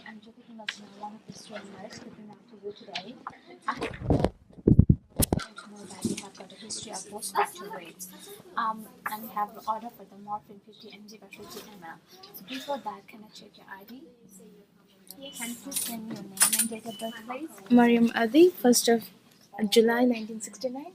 I'm Jyoti Hinachana, one of the streamers looking out to you today. I know that you have got a history of post-fracture rates. And you have an order for the morphine 50 mg by 50 ml. So before that, can I check your ID? Can you please tell me your name and date of birth, please? Mariam Adi, 1st of July 1969.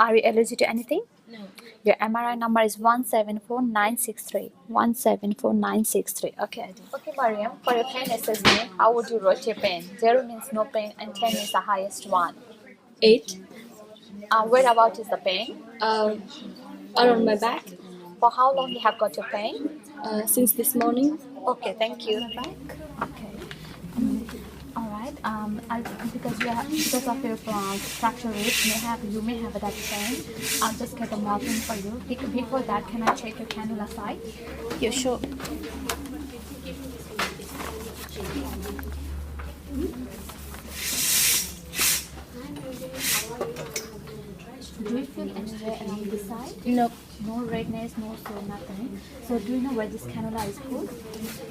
Are you allergic to anything? No. Your MRI number is 174963. 174963. Okay, Adi. Okay, Mariam, for your pain assessment, how would you rate your pain? 0 means no pain and 10 is the highest one. 8. Where about is the pain? Around my back. For how long you have got your pain? Since this morning. Okay, thank you. Okay. All right. Because of your fracture rate, you may have that pain. I'll just get a morphine for you. Before that, can I check your cannula site? Yeah, sure. Do you feel anywhere around this side? No. No redness, no sore, nothing. So do you know where this cannula is put?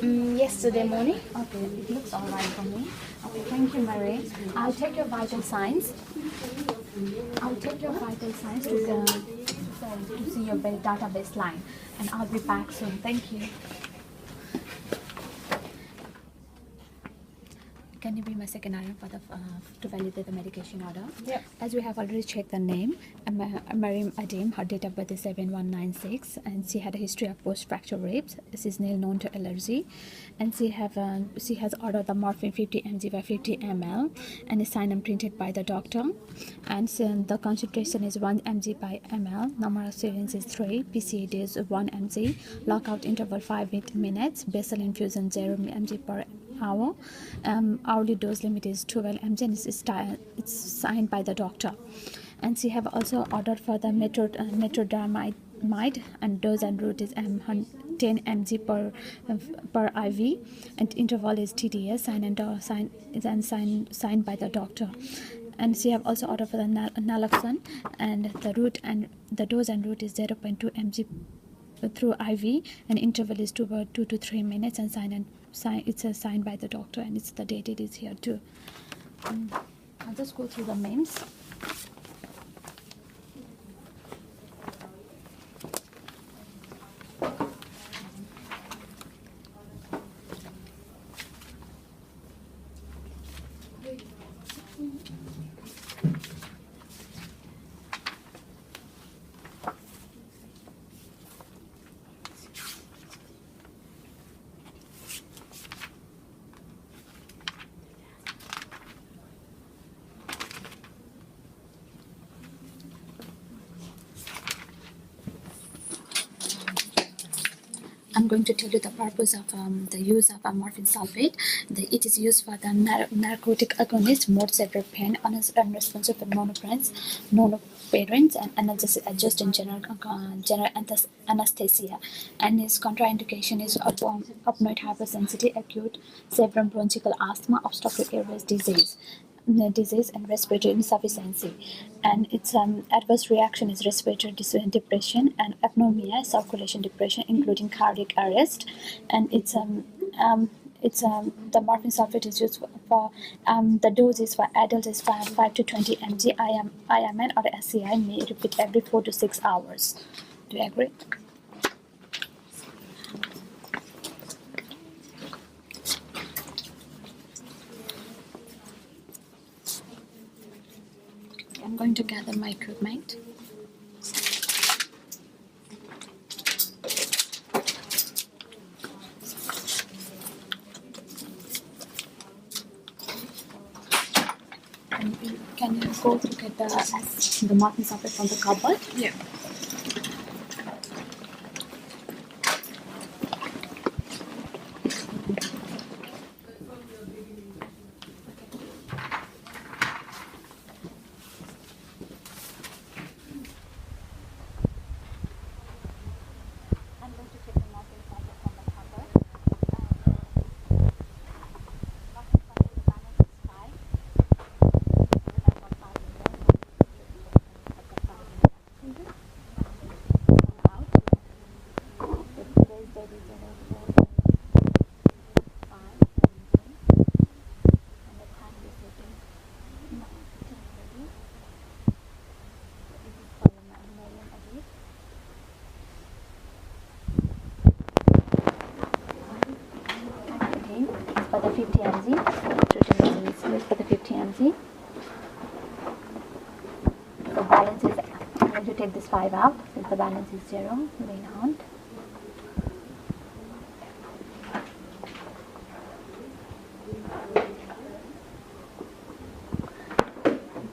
Yesterday morning. Okay, it looks alright for me. Okay, thank you, Mary. I'll take your vital signs. To see your database line, and I'll be back soon. Thank you. Can you be my second item for to validate the medication order? Yep. As we have already checked the name, Mariam Adim, her date of birth is 7196, and she had a history of post-fracture rapes. She is known to allergy, and she has ordered the morphine 50 mg by 50 ml, and is signed and printed by the doctor. And so the concentration is 1 mg by ml. Number of syringes is 3. PCA is 1 mg. Lockout interval 5 minutes. Basal infusion 0 mg per hour. Hourly dose limit is 12 mg, and it's signed by the doctor. And she have also ordered for the metrodramide, and dose and route is 10 mg per IV, and interval is TDS, signed by the doctor. And she have also ordered for the naloxone, and the dose and route is 0.2 mg through IV, and interval is 2 to 3 minutes, and it's signed by the doctor, and it's the date it is here too. I'll just go through the names. I'm going to tell you the purpose of the use of morphine sulfate. It is used for the narcotic agonist, more severe pain, unresponsive for monoparents, and analgesic adjust in general anesthesia. And its contraindication is opioid hypersensitivity, acute severe bronchial asthma, obstructive airways disease and respiratory insufficiency, and its adverse reaction is respiratory depression and apnea, circulation depression, including cardiac arrest. And the morphine sulfate is used for the dose is for adults is 5 to 20 mg. IMN or SCI may repeat every 4 to 6 hours. Do you agree? I'm going to gather my equipment. And can you go to get the morphine sulfate from the cupboard? Yeah. I'm going to take the morphine sulfate from the cupboard. Morphine sulfate balance is 5. I've got 5 million. I've got 5 million. to take this 5 out since the balance is 0. Lean on.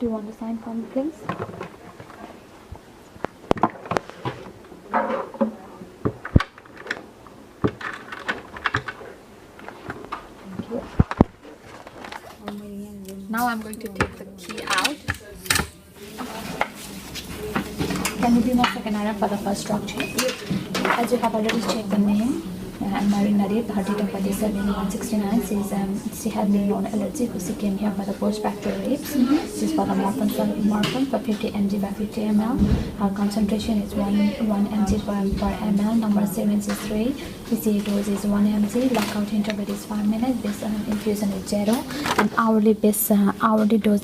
Do you want to sign for me, please? Thank you. Now I'm going to take the key out. Can you be my second item for the first drug check? As you have already checked the name, Marine Nadir, her date of birth is 7/169. She had known allergy, so she came here for the post-fracture rapes. She's for the morphine for 50 mg by 50 ml. Her concentration is 1 mg per ml. Number 763. PCA dose is 1 mg. Lockout interval is 5 minutes. Base infusion is 0. And hourly dose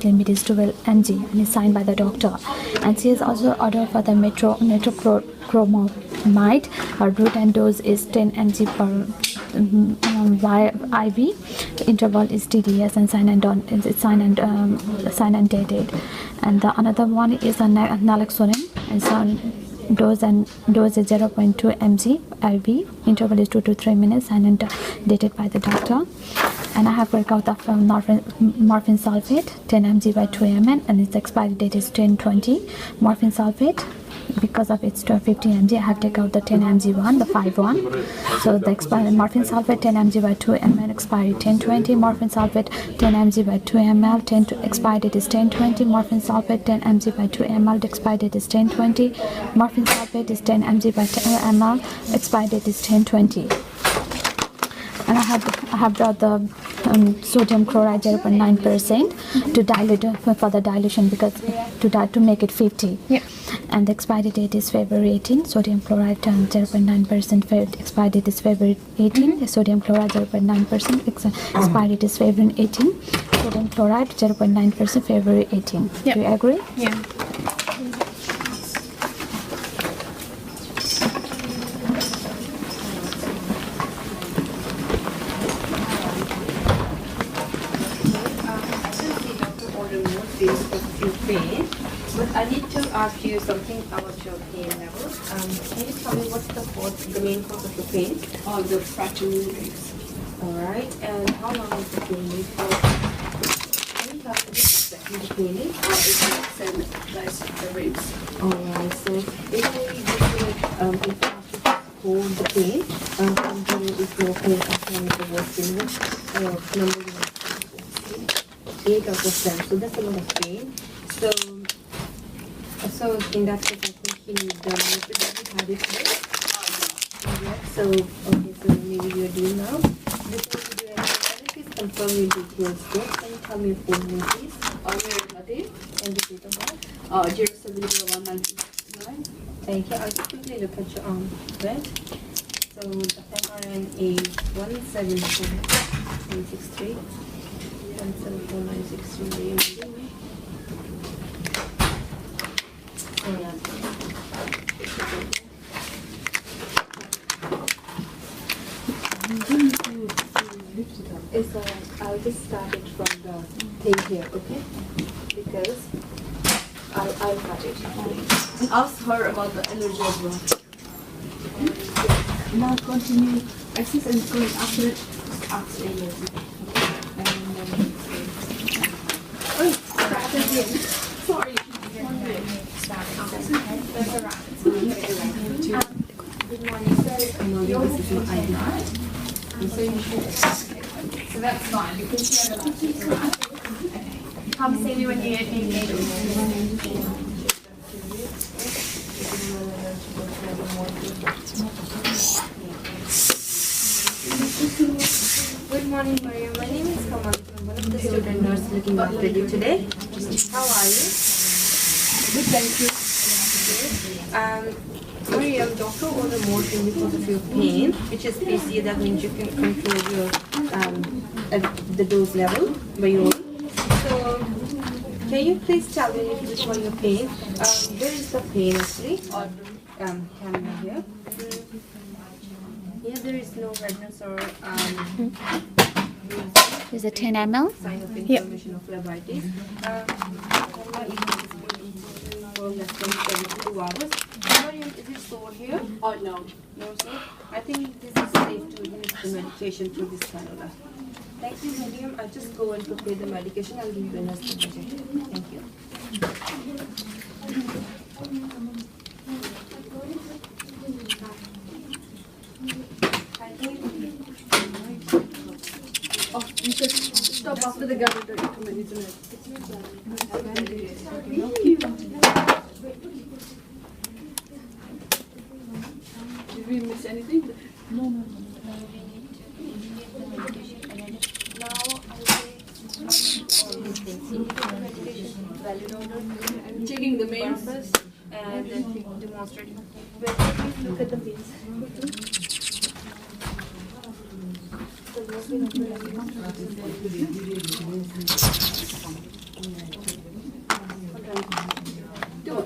limit is 12 mg. And is signed by the doctor. And she is also ordered for the metochromide. Her route and dose is 10 mg per IV. The interval is TDS and sign and dated. And the another one is a naloxone and dose is 0.2 mg IV. Interval is 2 to 3 minutes and dated by the doctor. And I have worked out the morphine sulfate 10 mg by 2 ml, and its expiry date is 10/20. Morphine sulfate, because of its 50 mg, I have taken out the 10 mg one, the 5 one. So the expiry morphine sulfate 10 mg by 2 ml, expiry 10/20. Morphine sulfate 10 mg by 2 ml, expiry date is 10/20. Morphine sulfate 10 mg by 2 ml, the expiry date is 10/20. Morphine sulfate is 10 mg by 2 ml, expiry date is 10/20. And I have brought the sodium chloride 0.9% to dilute for the dilution, because to make it 50. Yeah. And the expiry date is February 18. Sodium chloride 0.9%. Expiry date is February 18. Sodium chloride 0.9%. Expiry date is February 18. Sodium chloride 0.9%. February 18. Yeah. Do you agree? Yeah. But I need to ask you something about your pain level. Can you tell me what's the main cause of your pain? The fracture ribs. Alright, and how long is the pain for? Can you tell me exactly the pain is? That's the ribs. Alright, so basically if you have to hold the pain, something is no pain after the worst in number 8 out of 10. So that's a lot of pain. So in that case, I think you need the habit today. So okay, so maybe you are doing now. Before you do anything, can you please confirm your details? Can you tell me your full name, please? Marine Nadir. And the date of birth? 07/01/1969. Thank you. I'll just quickly look at your arm. Right? So the MRN is 174,963. 174,963. It's alright. I'll just start it from the thing here, okay? Because I'll cut it. And ask her about the allergy as well. Now continue exercise and going after it. Ask the allergy. Oh, start again. Sorry. That's alright. Good morning, sir. This is my ID. So you should. So that's fine. You can share the right? Come see me when you need me. Good morning, Maria. My name is Kamal. I'm one of the student nurses looking after you today. How are you? Good, thank you. Maria, doctor ordered morphine because of your pain, which is PCA. That means you can control your the dose level by your own. So, can you please tell me a little bit about your pain? Where is the pain actually? Camera here. Yeah, there is no redness or Is it 10 ml? sign of inflammation of phlebitis. from 72 hours. Mariam, is it sore here? Oh, no. No, sir. I think this is safe to use the medication through this cannula. Thank you, Mariam. I'll just go and prepare the medication. I'll give you the nurse budget. Thank you. Oh, you said stop after the governor. Come in, isn't it? Did we miss anything? No. I'm checking the mains. And demonstrating. Look at the pins.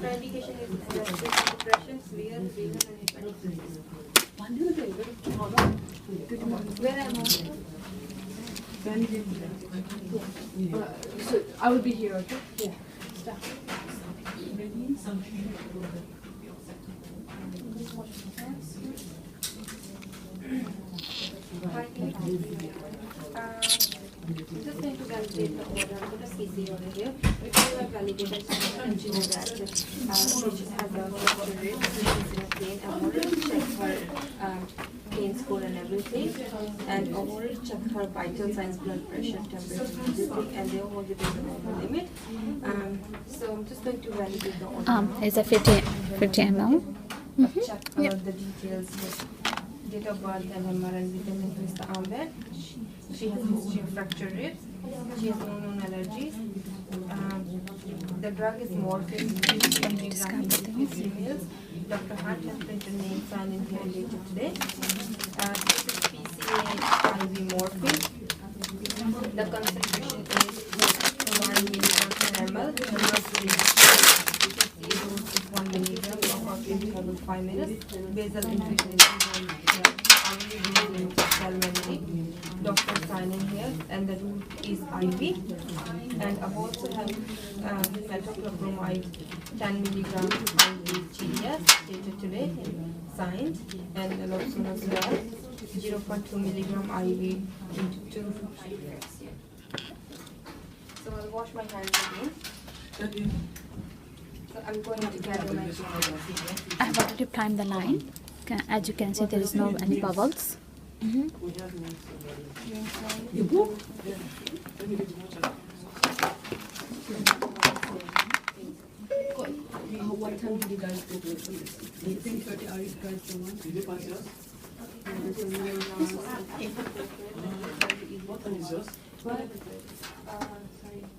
The indication is depression, severe, and where am I? So I will be here, okay? Yeah. Stop. Just going to validate the order. I'm going to CC over here. If you have validated, continue that. Patient has a fracture rate, she's in pain. I've already checked her pain score and everything. And I've already checked her vital signs, blood pressure, temperature, everything, and they all within the normal limit. So I'm just going to validate the order. It's a 50 ml. Check the details with date of birth and MR, and we can increase the arm bed. She has history of fracture ribs. She has no known allergies. The drug is morphine, 50 mg in females. Dr. Hart has printed name sign in here later today. This is PPE5 morphine. The concentration is 1 milligram per ml. The PPE dose is 1 milligram of every 5 minutes. Basal infusion is doctor sign in here, and the route is IV. And I also have metoclopramide 10 milligram IV GDS dated today, signed, and naloxone as well, 0.2 milligram IV into 2. So I'll wash my hands again. So I'm going to gather my I have already primed the line. As you can see, there is no any bubbles. What time did you guys go for this? 3:30. Are you guys the one? What is yours? Sorry,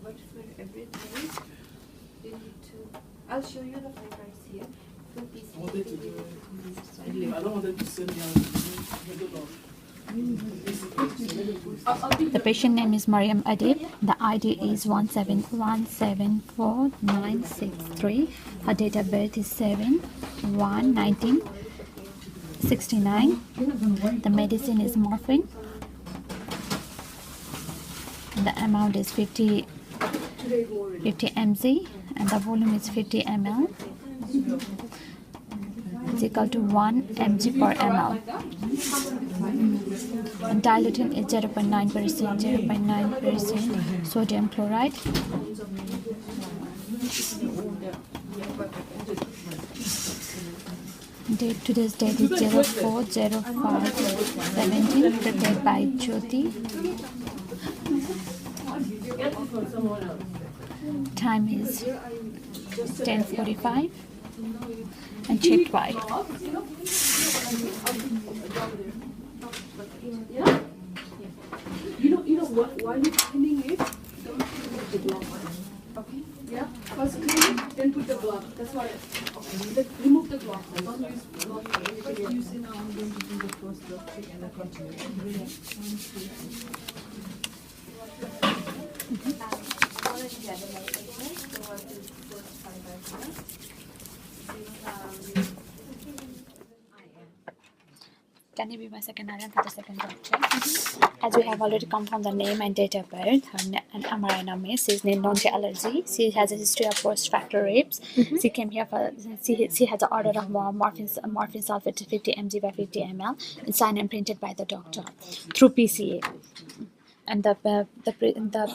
what for everything? You need to. I'll show you the flight rights here. I don't want them to send The patient name is Mariam Adib. The ID is 171749663. Her date of birth is 7/1/1969. The medicine is morphine. The amount is 50 mg and the volume is 50 ml. It's equal to 1 mg per ml. And diluting is 0.9%, 0.9% sodium chloride. Today's date is 04/05/17, prepared by Jyoti. Time is 10:45 and checked by. You know what? While you're cleaning it, don't put the glove. Okay? Yeah. First clean it, then put the glove. That's why. Okay. Remove the glove. Don't use glove. But you see now I'm going to do the first glove check and I continue. Can you be my second RN for the second drug check? As we have already confirmed the name and date of birth, and MRI number, she is known to allergy. She has a history of post-fracture rapes. She came here for, she has an order of morphine sulfate 50 mg by 50 ml, and signed and printed by the doctor through PCA. And the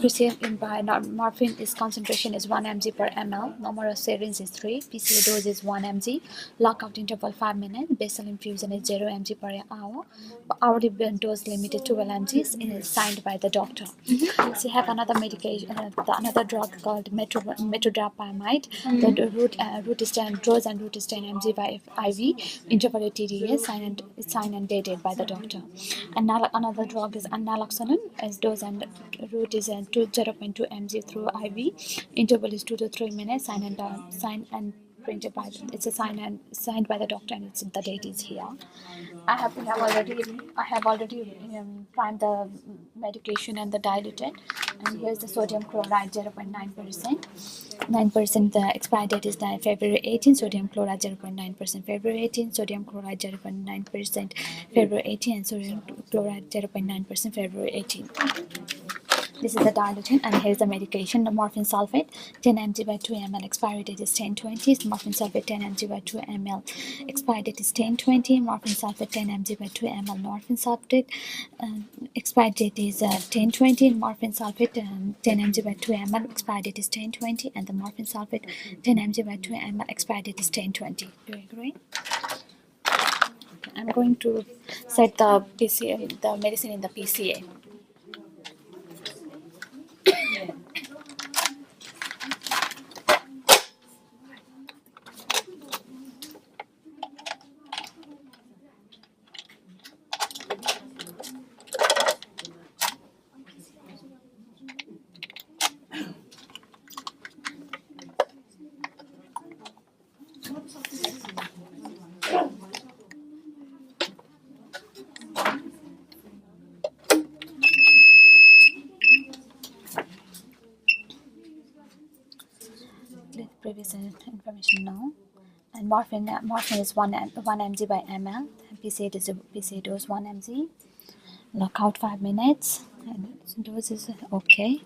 prescription by morphine is concentration is 1 mg per ml. Number of syringes is 3. PCA dose is 1 mg. Lockout interval 5 minutes. Basal infusion is 0 mg per hour. Hourly dose limited to 12 mg is signed by the doctor. She have another medication, another drug called metrodopamide. The route is 10 dose and route is 10 mg by IV. Interval is TDS signed and dated by the doctor. And another drug is naloxone. As dose and route is 0.2 mg through IV. Interval is 2 to 3 minutes. Signed and printed by it's a signed by the doctor, and it's the date is here. I have already primed the medication and the diluted, and here's the sodium chloride 0.9%. 9%. The expiry date is February 18. Sodium chloride 0.9% February 18. Sodium chloride 0.9% February 18, and sodium chloride 0.9% February 18. This is the dilution, and here's the medication. The morphine sulfate 10 mg by 2 ml. Expiry date is 10/20. Morphine sulfate 10 mg by 2 ml. Expiry date is 10/20. Morphine sulfate 10 mg by 2 ml. Morphine sulfate expiry date is 10/20. Morphine sulfate 10 mg by 2 ml. Expiry date is 10/20, and the morphine sulfate 10 mg by 2 ml. Expiry date is 10/20. Do you agree? Okay, I'm going to set the medicine in the PCA. Previous information now. And morphine is 1 mg by ml. PCA dose 1 mg. Lockout 5 minutes, and dose is okay.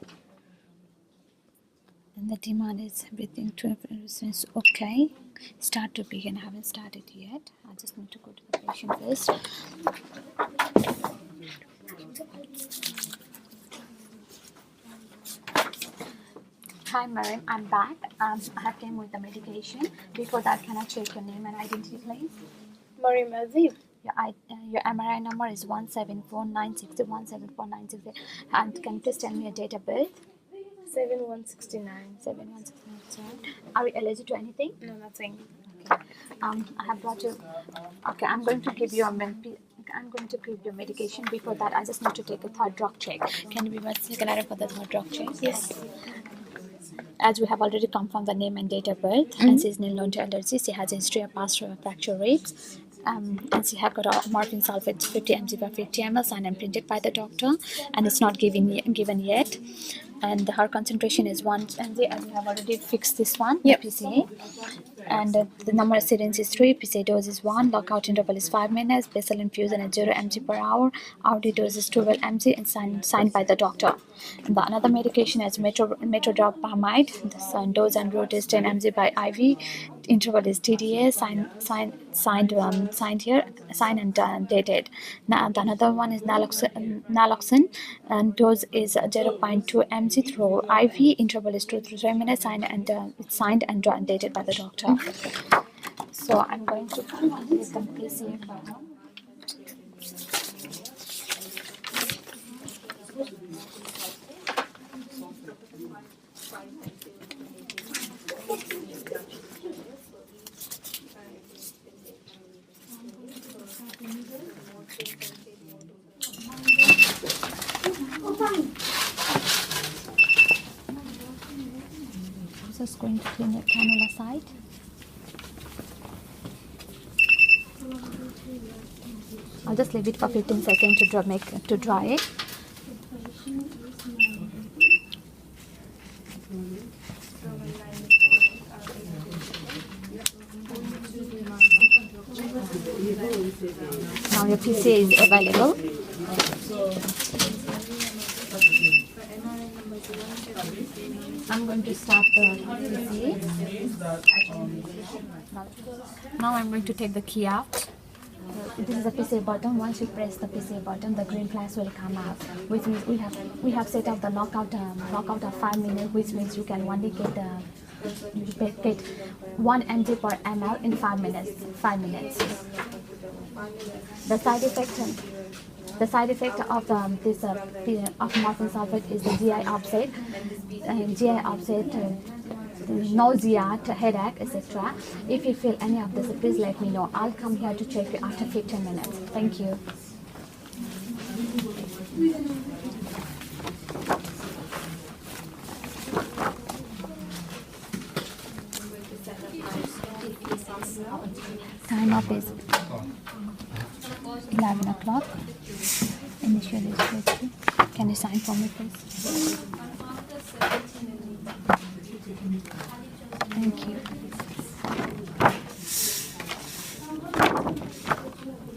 And the demand is everything to is okay. Start to begin. I haven't started yet. I just need to go to the patient first. Hi, Mariam. I'm back. I have came with the medication. Before that, can I check your name and identity, please? Mariam Azib. Your MRI number is 17496 17496. And can you please tell me your date of birth? 7169. 7169. Are you allergic to anything? No, nothing. Okay. I have brought you. Okay, I'm going to give you medication. Before that, I just need to take a third drug check. Can you be my second item for the third drug check? Yes. As we have already confirmed the name and date of birth, and she is known to allergy. She has a history of past fracture rapes. And she have got a morphine sulfate 50 mg by 50 ml, signed and printed by the doctor, and it's not given yet. And her concentration is 1 mg, and we have already fixed this one. Yep. PCA. And the number of syringes is 3. PCA dose is 1. Lockout interval is 5 minutes. Basal infusion is 0 mg per hour. Hourly dose is 12 mg, and signed by the doctor. And the another medication is metrodopamide. The dose and route is 10 mg by IV. Interval is TDA. Signed and dated. Now the another one is naloxone, and dose is 0.2 mg through IV. Interval is 2 to 3 minutes. It's signed and dated by the doctor. So I'm going to give them PCA now. I'm just going to clean the cannula side. I'll just leave it for 15 seconds to dry it. Now now your PCA is available. I'm going to start the PCA. Now I'm going to take the key out. This is the PCA button. Once you press the PCA button, the green flash will come out, which means we have set up the lockout of 5 minutes, which means you can only get 1 mg per ml in 5 minutes. The side effect of this of morphine sulfate is the GI upset, nausea, headache, etc. If you feel any of this, please let me know. I'll come here to check you after 15 minutes. Thank you. Time up is 11 o'clock. Initial registration. Can you sign for me, please? Thank you.